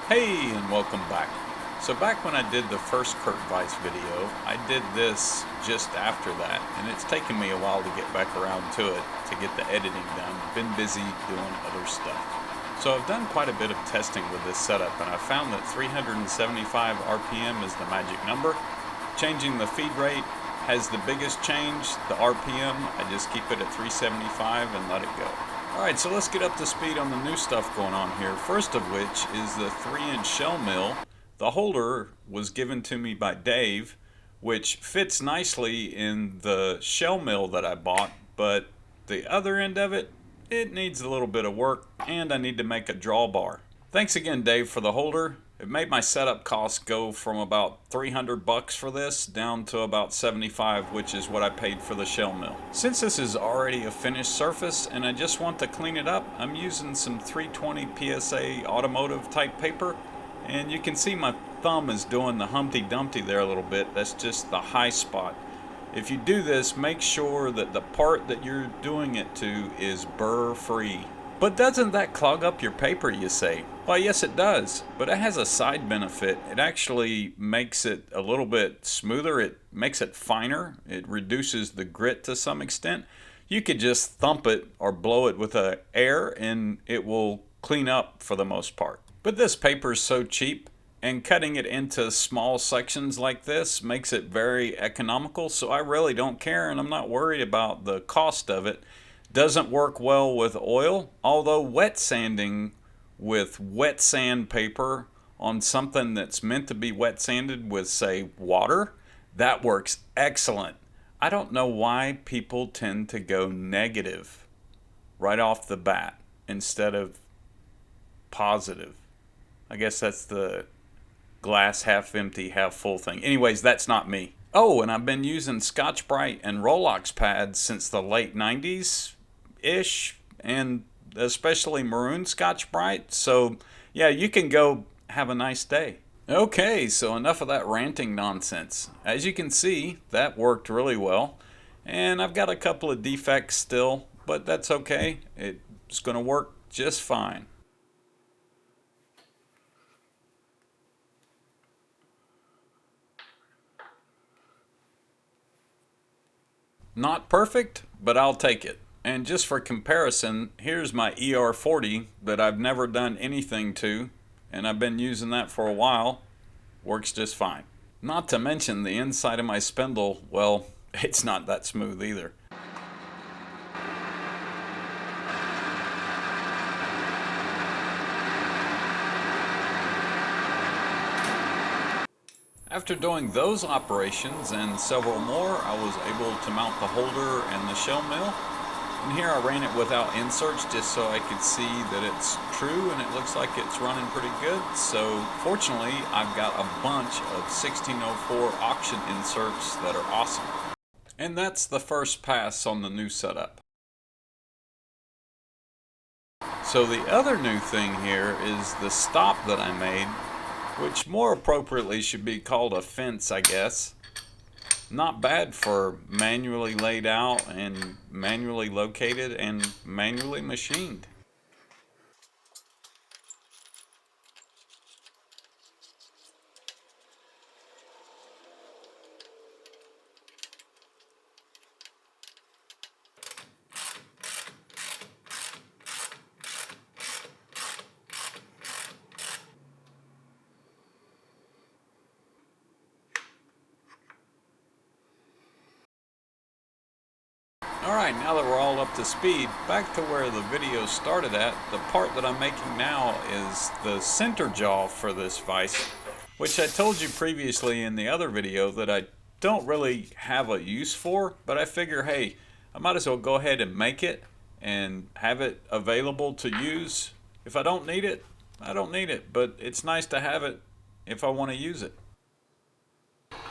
Hey, and welcome back. So back when I did the first Kurt Vise video, I did this just after that, and it's taken me a while to get back around to it to get the editing done. Been busy doing other stuff. So I've done quite a bit of testing with this setup, and I found that 375 RPM is the magic number. Changing the feed rate has the biggest change. The RPM, I just keep it at 375 and let it go. Alright, so let's get up to speed on the new stuff going on here. First of which is the 3-inch shell mill. The holder was given to me by Dave, which fits nicely in the shell mill that I bought, but the other end of it, it needs a little bit of work, and I need to make a drawbar. Thanks again, Dave, for the holder. It made my setup cost go from about 300 bucks for this down to about 75, which is what I paid for the shell mill. Since this is already a finished surface and I just want to clean it up, I'm using some 320 PSA automotive type paper, and you can see my thumb is doing the Humpty Dumpty there a little bit. That's just the high spot. If you do this, make sure that the part that you're doing it to is burr free. But doesn't that clog up your paper, you say? Well, yes it does, but it has a side benefit. It actually makes it a little bit smoother. It makes it finer. It reduces the grit to some extent. You could just thump it or blow it with air and it will clean up for the most part. But this paper is so cheap, and cutting it into small sections like this makes it very economical, so I really don't care, and I'm not worried about the cost of it. Doesn't work well with oil, although wet sanding with wet sandpaper on something that's meant to be wet sanded with, say, water, that works excellent. I don't know why people tend to go negative right off the bat instead of positive. I guess that's the glass half empty, half full thing. Anyways, that's not me. Oh, and I've been using Scotch-Brite and Rolox pads since the late 90s-ish, and especially maroon Scotch-Brite. So, yeah, you can go have a nice day. Okay, so enough of that ranting nonsense. As you can see, that worked really well. And I've got a couple of defects still, but that's okay. It's going to work just fine. Not perfect, but I'll take it. And just for comparison, here's my ER40 that I've never done anything to, and I've been using that for a while. Works just fine. Not to mention the inside of my spindle, well, it's not that smooth either. After doing those operations and several more, I was able to mount the holder and the shell mill. And here I ran it without inserts just so I could see that it's true, and it looks like it's running pretty good. So fortunately, I've got a bunch of 1604 auction inserts that are awesome. And that's the first pass on the new setup. So the other new thing here is the stop that I made, which more appropriately should be called a fence, I guess. Not bad for manually laid out and manually located and manually machined. Alright, now that we're all up to speed, back to where the video started at. The part that I'm making now is the center jaw for this vise, which I told you previously in the other video that I don't really have a use for, but I figure, hey, I might as well go ahead and make it and have it available to use. If I don't need it, I don't need it, but it's nice to have it if I want to use it.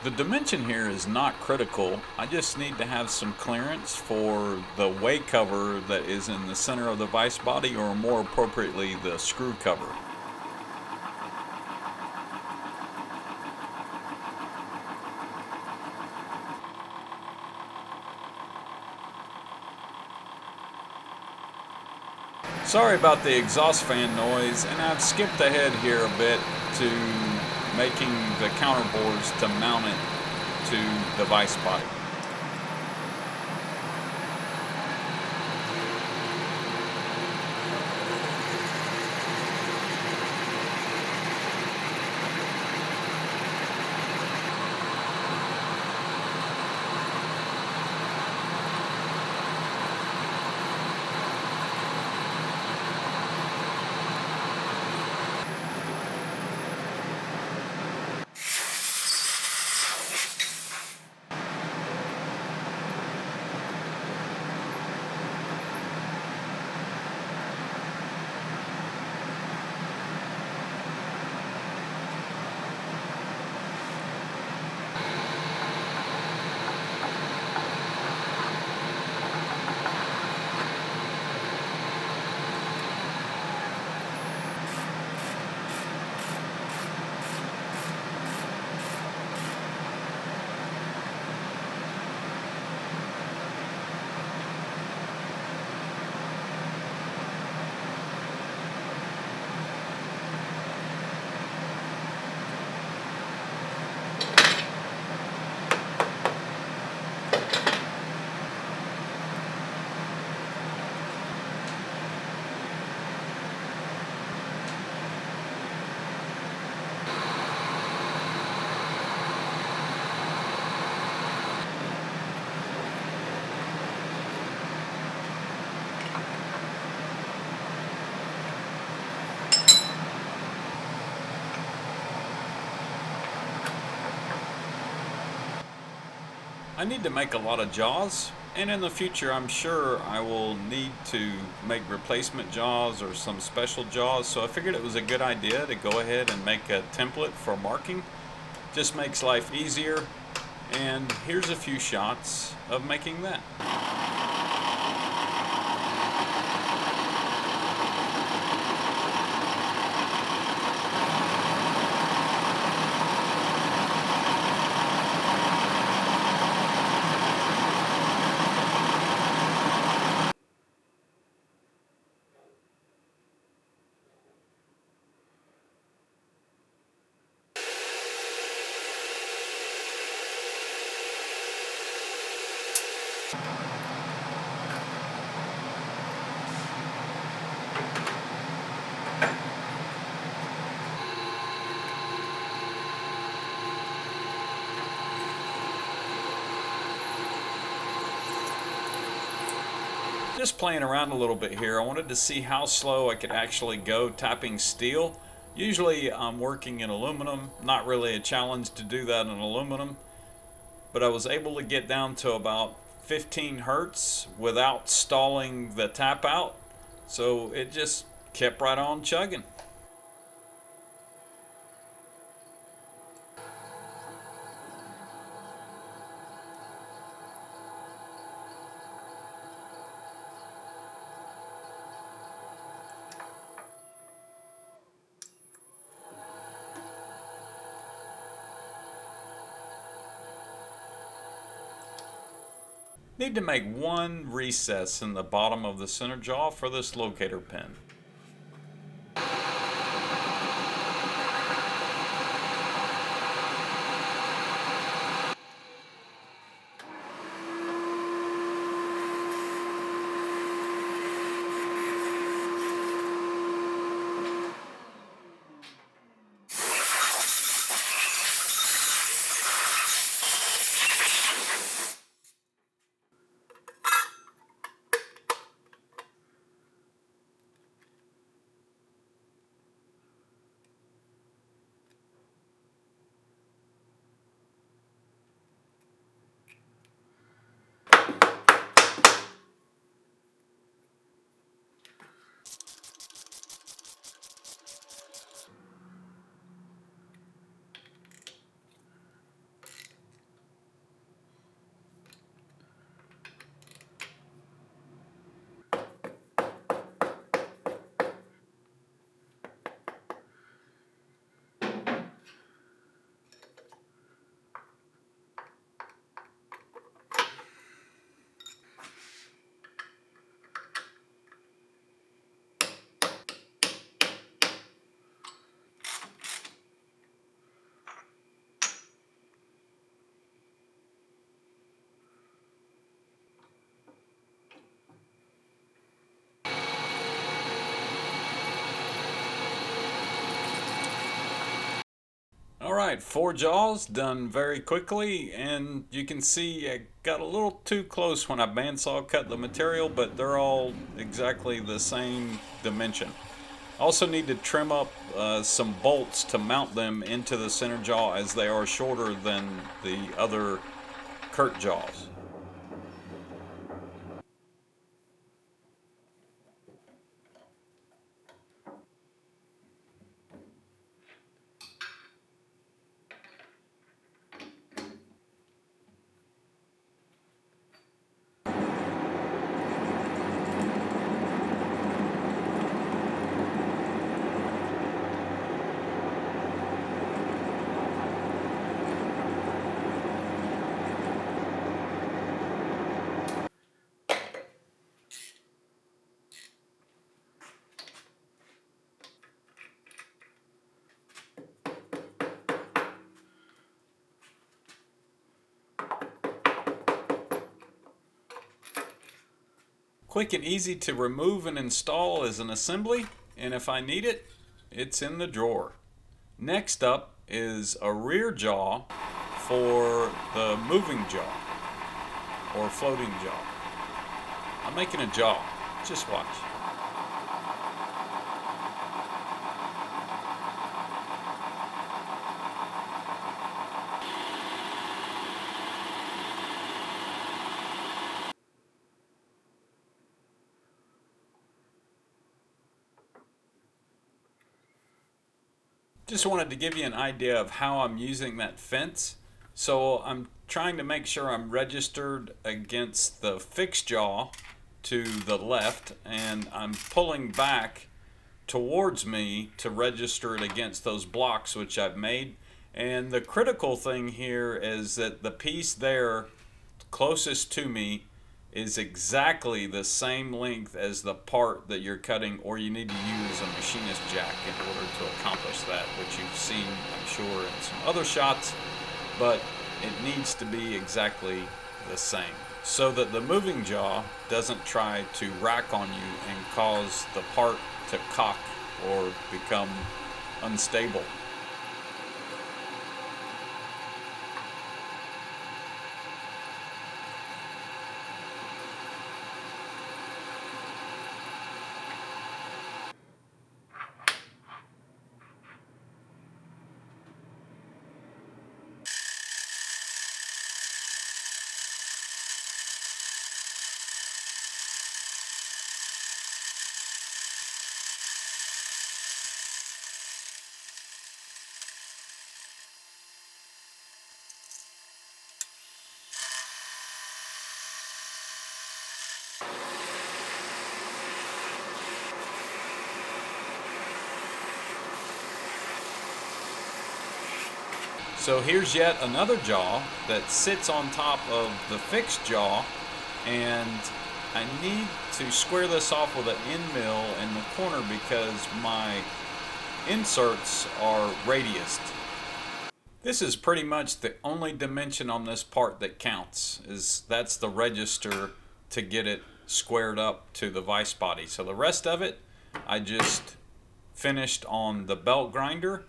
The dimension here is not critical. I just need to have some clearance for the way cover that is in the center of the vise body, or more appropriately, the screw cover. Sorry about the exhaust fan noise, and I've skipped ahead here a bit to making the counterbores to mount it to the vise body. I need to make a lot of jaws, and in the future I'm sure I will need to make replacement jaws or some special jaws, so I figured it was a good idea to go ahead and make a template for marking. Just makes life easier, and here's a few shots of making that. Just playing around a little bit here. I wanted to see how slow I could actually go tapping steel. Usually I'm working in aluminum, not really a challenge to do that in aluminum, but I was able to get down to about 15 hertz without stalling the tap out, so it just kept right on chugging. Need to make one recess in the bottom of the center jaw for this locator pin. Alright, 4 jaws done very quickly, and you can see I got a little too close when I bandsaw cut the material, but they're all exactly the same dimension. Also need to trim up some bolts to mount them into the center jaw, as they are shorter than the other Kurt jaws. Quick and easy to remove and install as an assembly, and if I need it, it's in the drawer. Next up is a rear jaw for the moving jaw or floating jaw. I'm making a jaw, just watch. Just wanted to give you an idea of how I'm using that fence. So I'm trying to make sure I'm registered against the fixed jaw to the left, and I'm pulling back towards me to register it against those blocks which I've made. And the critical thing here is that the piece there closest to me is exactly the same length as the part that you're cutting, or you need to use a machinist jack in order to accomplish that, which you've seen, I'm sure, in some other shots, but it needs to be exactly the same so that the moving jaw doesn't try to rack on you and cause the part to cock or become unstable. So here's yet another jaw that sits on top of the fixed jaw, and I need to square this off with an end mill in the corner because my inserts are radiused. This is pretty much the only dimension on this part that counts, is that's the register to get it squared up to the vise body. So the rest of it I just finished on the belt grinder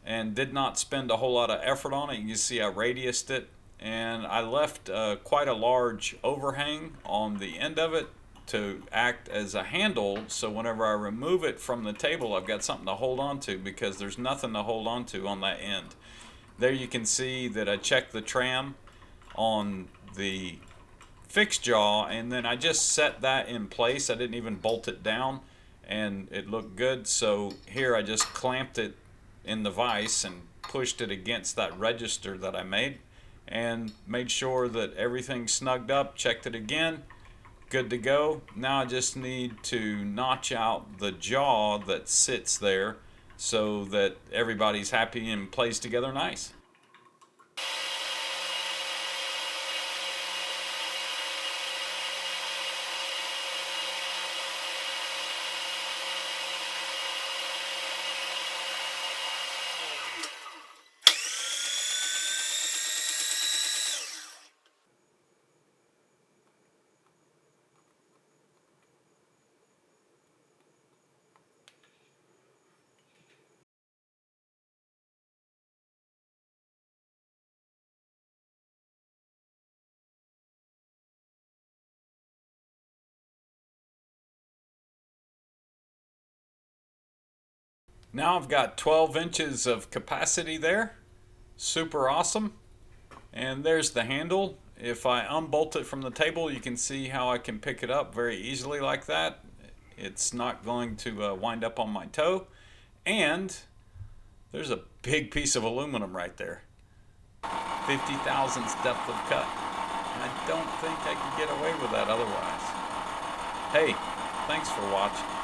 and did not spend a whole lot of effort on it. You can see I radiused it, and I left quite a large overhang on the end of it to act as a handle, so whenever I remove it from the table I've got something to hold on to, because there's nothing to hold on to on that end. There you can see that I checked the tram on the fixed jaw, and then I just set that in place. I didn't even bolt it down, and it looked good. So here I just clamped it in the vise and pushed it against that register that I made, and made sure that everything snugged up, checked it again, good to go. Now I just need to notch out the jaw that sits there so that everybody's happy and plays together nice. Now I've got 12 inches of capacity there. Super awesome. And there's the handle. If I unbolt it from the table, you can see how I can pick it up very easily like that. It's not going to wind up on my toe. And there's a big piece of aluminum right there. 50 thousandths depth of cut. I don't think I could get away with that otherwise. Hey, thanks for watching.